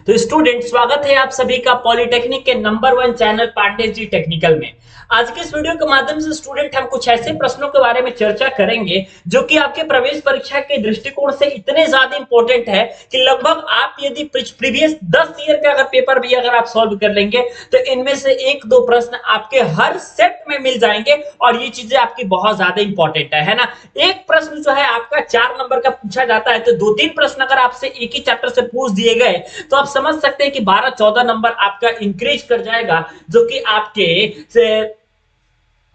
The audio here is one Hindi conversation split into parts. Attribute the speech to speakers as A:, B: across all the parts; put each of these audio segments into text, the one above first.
A: तो स्टूडेंट, स्वागत है आप सभी का पॉलिटेक्निक के number 1 channel Pandey ji technical में। आज के इस वीडियो के माध्यम से स्टूडेंट हम कुछ ऐसे प्रश्नों के बारे में चर्चा करेंगे जो कि आपके प्रवेश परीक्षा के दृष्टिकोण से इतने ज्यादा इंपॉर्टेंट है कि लगभग आप यदि प्रीवियस 10 ईयर का अगर पेपर भी अगर आप सॉल्व कर लेंगे तो इनमें से एक दो प्रश्न आपके हर सेट में मिल जाएंगे और ये चीजें आपकी बहुत ज्यादा इंपॉर्टेंट है ना। एक प्रश्न जो है आपका 4 नंबर का पूछा जाता है, तो 2-3 प्रश्न अगर आपसे एक ही चैप्टर से पूछ दिए गए तो आप समझ सकते हैं कि 12-14 नंबर आपका इंक्रीज कर जाएगा, जो कि आपके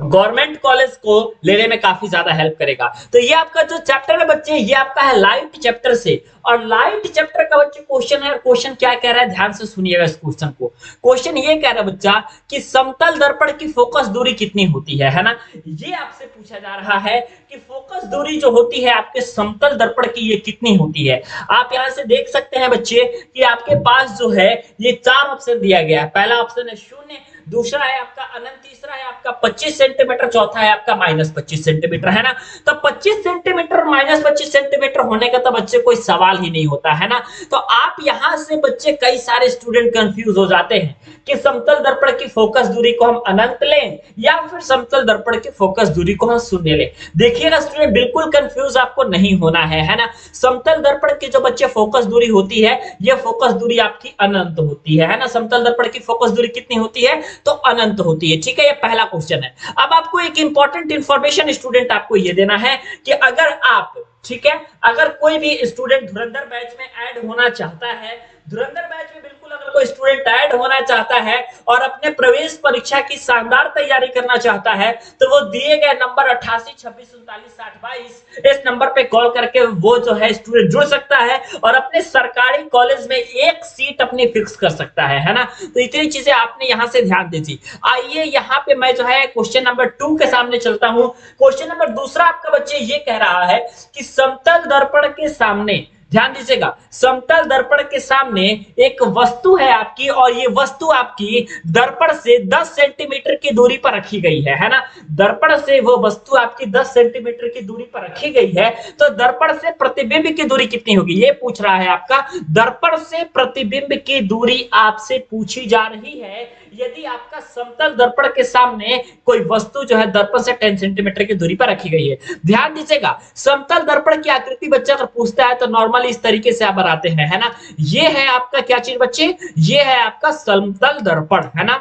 A: गवर्नमेंट कॉलेज को लेने में काफी ज्यादा हेल्प करेगा। तो ये आपका जो चैप्टर है बच्चे, ये आपका है लाइट चैप्टर से, और लाइट चैप्टर का बच्चे क्वेश्चन है। और क्वेश्चन क्या कह रहा है, ध्यान से सुनिएगा इस क्वेश्चन को। क्वेश्चन ये कह रहा है बच्चा कि समतल दर्पण की फोकस दूरी कितनी होती है ना। ये आपसे पूछा जा रहा है कि फोकस दूरी जो होती है आपके समतल दर्पण की, ये कितनी होती है। आप यहां से देख सकते हैं बच्चे कि आपके पास जो है ये 4 ऑप्शन दिया गया है। पहला ऑप्शन है 0, दूसरा है आपका अनंत, तीसरा है आपका 25 सेंटीमीटर, चौथा है आपका -25 सेंटीमीटर, है ना। तो 25 सेंटीमीटर -25 सेंटीमीटर होने का तो बच्चे कोई सवाल ही नहीं होता है ना। तो आप यहां से बच्चे कई सारे स्टूडेंट कंफ्यूज हो जाते हैं कि समतल दर्पण की फोकस दूरी को हम अनंत लें या फिर समतल दर्पण की फोकस दूरी को हम 0 लें। देखिएगा स्टूडेंट, बिल्कुल कंफ्यूज आपको नहीं होना है ना। समतल दर्पण की जो बच्चे फोकस दूरी होती है, यह फोकस दूरी आपकी अनंत होती है ना। समतल दर्पण की फोकस दूरी कितनी होती है, तो अनंत होती है। ठीक है, ये पहला क्वेश्चन है। अब आपको एक इंपॉर्टेंट इंफॉर्मेशन स्टूडेंट आपको ये देना है कि अगर आप, ठीक है, अगर कोई भी स्टूडेंट धुरंधर बैच में ऐड होना चाहता है, धुरंधर बैच में बिल्कुल अगर कोई स्टूडेंट ऐड होना चाहता है और अपने प्रवेश परीक्षा की शानदार तैयारी करना चाहता है, तो वो दिए गए नंबर 88 26 39 60 22 इस नंबर पे कॉल करके वो जो है स्टूडेंट जुड़ सकता है और अपने सरकारी कॉलेज में एक सीट अपनी फिक्स कर सकता है ना। तो इतनी चीजें आपने यहां से ध्यान दीजिए। आइए यहां पे मैं जो है क्वेश्चन नंबर 2 के सामने चलता हूं। क्वेश्चन नंबर दूसरा आपका बच्चे ये कह रहा है कि समतल दर्पण के सामने, ध्यान दीजिएगा, समतल दर्पण के सामने एक वस्तु है आपकी और ये वस्तु आपकी दर्पण से 10 सेंटीमीटर की दूरी पर रखी गई है ना। दर्पण से वो वस्तु आपकी 10 सेंटीमीटर की दूरी पर रखी गई है, तो दर्पण से प्रतिबिंब की दूरी कितनी होगी, ये पूछ रहा है आपका। दर्पण से प्रतिबिंब की दूरी आपसे पूछी जा रही है यदि आपका समतल दर्पण के सामने कोई वस्तु जो है दर्पण से 10 सेंटीमीटर की दूरी पर रखी गई है। ध्यान दीजिएगा, समतल दर्पण की आकृति बच्चा अगर पूछता है तो नॉर्मली इस तरीके से आप बनाते हैं, है ना। ये है आपका क्या चीज बच्चे, ये है आपका समतल दर्पण, है ना।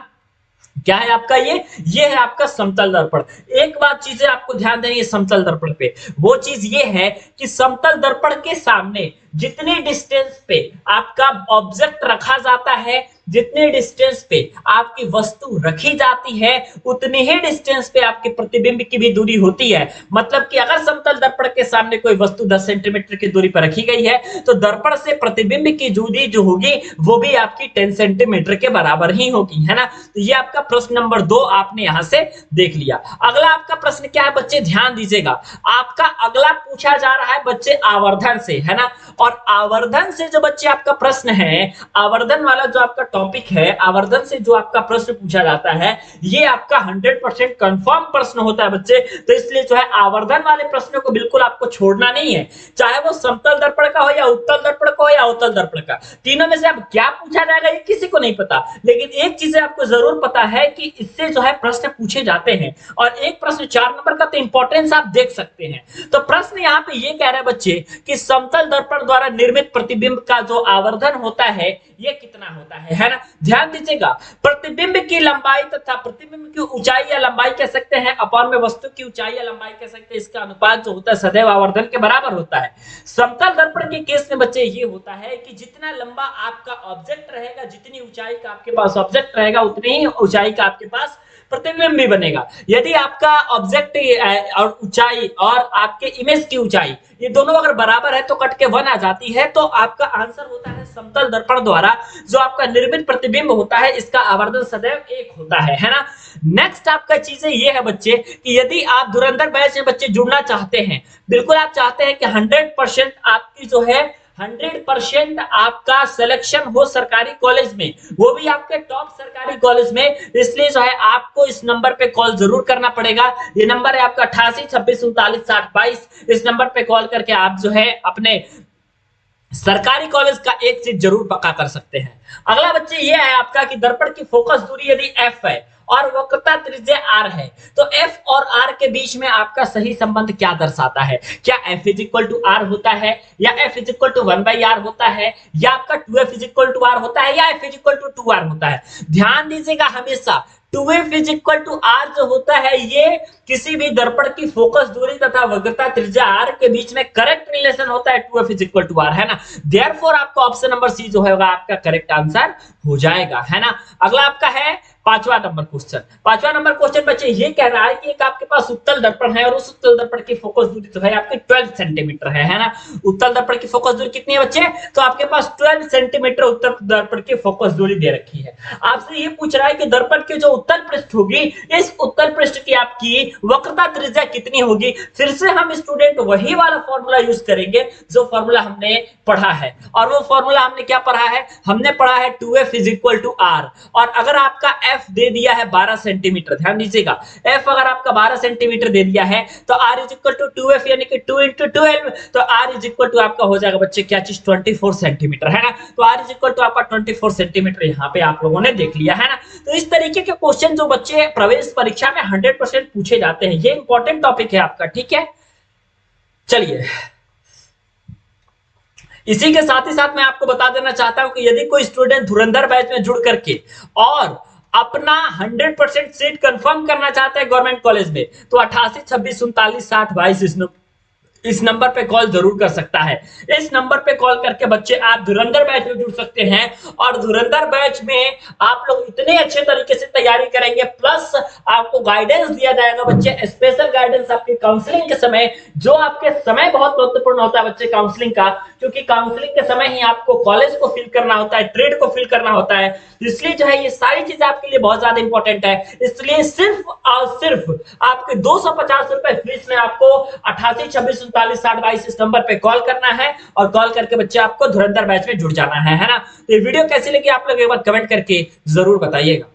A: क्या है आपका ये है आपका समतल दर्पण। एक बात चीजें आपको ध्यान देनी है समतल दर्पण पे, वो चीज ये है कि समतल दर्पण के सामने जितने डिस्टेंस पे आपका ऑब्जेक्ट रखा जाता है, जितने डिस्टेंस पे आपकी वस्तु रखी जाती है, उतने ही डिस्टेंस पे आपके प्रतिबिंब की भी दूरी होती है। मतलब कि अगर समतल दर्पण के सामने कोई वस्तु 10 सेंटीमीटर की दूरी पर रखी गई है तो दर्पण से प्रतिबिंब की दूरी जो होगी वो भी आपकी 10 सेंटीमीटर के बराबर ही होगी, है ना। तो ये आपका प्रश्न नंबर 2 आपने यहां से देख लिया। अगला आपका प्रश्न क्या है बच्चे, ध्यान दीजिएगा। आपका अगला पूछा जा रहा है बच्चे आवर्धन से, है ना। और आवर्धन से जो बच्चे आपका प्रश्न है, आवर्धन वाला जो आपका टॉपिक है, आवर्धन से जो आपका प्रश्न पूछा जाता है, ये आपका 100% कंफर्म प्रश्न होता है बच्चे। तो इसलिए जो है आवर्धन वाले प्रश्नों को बिल्कुल आपको छोड़ना नहीं है, चाहे वो समतल दर्पण का हो या उत्तल दर्पण का हो या अवतल दर्पण का। तीनों में से अब क्या पूछा जाएगा ये किसी को नहीं पता, लेकिन एक चीज आपको जरूर पता है कि इससे जो है प्रश्न पूछे जाते हैं। और एक प्रश्न 4 नंबर का तो इंपॉर्टेंस आप देख सकते हैं। तो प्रश्न यहाँ पे ये कह रहा है बच्चे कि समतल दर्पण द्वारा निर्मित प्रतिबिंब का जो आवर्धन होता है ये कितना होता है ना। ध्यान दीजिएगा, प्रतिबिंब की लंबाई तथा प्रतिबिंब की ऊंचाई या लंबाई कह सकते हैं अपॉन में वस्तु की ऊंचाई या लंबाई कह सकते हैं, इसका अनुपात जो होता है सदैव आवर्धन के बराबर होता है। समतल दर्पण के केस में बच्चे ये होता है कि जितना लंबा आपका ऑब्जेक्ट रहेगा, जितनी ऊंचाई का आपके पास ऑब्जेक्ट रहेगा, उतनी ही ऊंचाई का आपके पास प्रतिबिंब भी बनेगा। यदि आपका ऑब्जेक्ट और ऊंचाई और आपके इमेज की ऊंचाई ये दोनों अगर बराबर है तो कट के 1 आ जाती है, तो आपका आंसर होता है समतल दर्पण द्वारा जो आपका निर्मित प्रतिबिंब होता है इसका आवर्धन सदैव 1 होता है ना। नेक्स्ट आपका चीजें ये है बच्चे कि यदि आप धुरंधर बैच में बच्चे जुड़ना चाहते हैं, बिल्कुल आप चाहते हैं कि 100% आपकी जो है 100% आपका सिलेक्शन हो सरकारी कॉलेज में, वो भी आपके टॉप सरकारी कॉलेज में, इसलिए जो है आपको इस नंबर पे कॉल जरूर करना पड़ेगा। ये नंबर है आपका 88 26 39 60 22। इस नंबर पे कॉल करके आप जो है अपने सरकारी कॉलेज का एक सीट जरूर पक्का कर सकते हैं। अगला बच्चे ये है आपका कि दर्पण की फोकस दूरी यदि एफ है और वक्रता त्रिज्या आर है, तो एफ और आर के बीच में आपका सही संबंध क्या दर्शाता है? क्या F is equal to R होता है, या F is equal to 1/r होता है, या आपका 2f is equal to R होता है, या F is equal to 2r होता है? ध्यान दीजिएगा हमेशा 2f is equal to are जो होता है ये किसी भी दर्पण की फोकस दूरी तथा वक्रता त्रिज्या आर के बीच में करेक्ट रिलेशन होता है 2f is equal to are, है ना। देयरफॉर आपका ऑप्शन नंबर सी जो होगा आपका करेक्ट आंसर हो जाएगा, है ना। अगला आपका है पांचवा नंबर क्वेश्चन। पांचवा नंबर क्वेश्चन बच्चे ये कह रहा है कि एक आपके पास उत्तल दर्पण है और उस उत्तल दर्पण की फोकस दूरी तो है आपके 12 सेंटीमीटर है ना। उत्तल दर्पण की फोकस दूरी कितनी है बच्चे? तो आपके पास 12 सेंटीमीटर उत्तल दर्पण की फोकस दूरी दे रखी है। आपसे ये पूछ रहा है कि दर्पण की जो उत्तल पृष्ठ होगी, इस उत्तल पृष्ठ की आपकी वक्रता त्रिज्या कितनी होगी? फिर से हम स्टूडेंट वही वाला फॉर्मूला यूज करेंगे जो फॉर्मूला हमने पढ़ा है, और वो फॉर्मूला हमने क्या पढ़ा है? हमने पढ़ा है 2f is equal to are, और अगर आपका f दे दिया है 12 सेंटीमीटर, ध्यान दीजिएगा f अगर आपका 12 सेंटीमीटर दे दिया है तो r is equal to 2f यानी कि 2 into 12, तो r इज इक्वल टू आपका हो जाएगा बच्चे क्या चीज? 24 सेंटीमीटर, है ना। तो r इज इक्वल टू आपका 24 सेंटीमीटर यहाँ पे आप लोगों ने देख लिया, है ना। तो इस तरीके के क्वेश्चन जो बच्चे प्रवेश परीक्षा में 100% पूछे जाते हैं, ये इंपॉर्टेंट टॉपिक है आपका, ठीक है। चलिए, इसी के साथ ही साथ मैं आपको बता देना चाहता हूं कि यदि कोई स्टूडेंट धुरंधर बैच में जुड़ करके और अपना 100% सीट कंफर्म करना चाहता है गवर्नमेंट कॉलेज में, तो 88 26 39 60 22 इस नंबर पे कॉल जरूर कर सकता है। इस नंबर पे कॉल करके बच्चे आप धुरंधर बैच में जुड़ सकते हैं, और धुरंधर बैच में आप लोग इतने अच्छे तरीके से तैयारी करेंगे, प्लस आपको गाइडेंस दिया जाएगा बच्चे, स्पेशल गाइडेंस आपकी काउंसलिंग के समय, जो आपके समय बहुत महत्वपूर्ण होता है बच्चे काउंसलिंग का, क्योंकि काउंसलिंग के समय ही आपको कॉलेज को फिल करना होता है, ट्रेड को फिल करना होता है, इसलिए जो है ये सारी चीजें आपके लिए बहुत ज्यादा इंपॉर्टेंट है। इसलिए सिर्फ और सिर्फ आपके 250 रुपए फीस में आपको 88 26 39 60 22 इस नंबर पे कॉल करना है, और कॉल करके बच्चे आपको धुरंधर बैच में जुड़ जाना है ना। तो ये वीडियो कैसी लगी आप लोग एक बार कमेंट करके जरूर बताइएगा।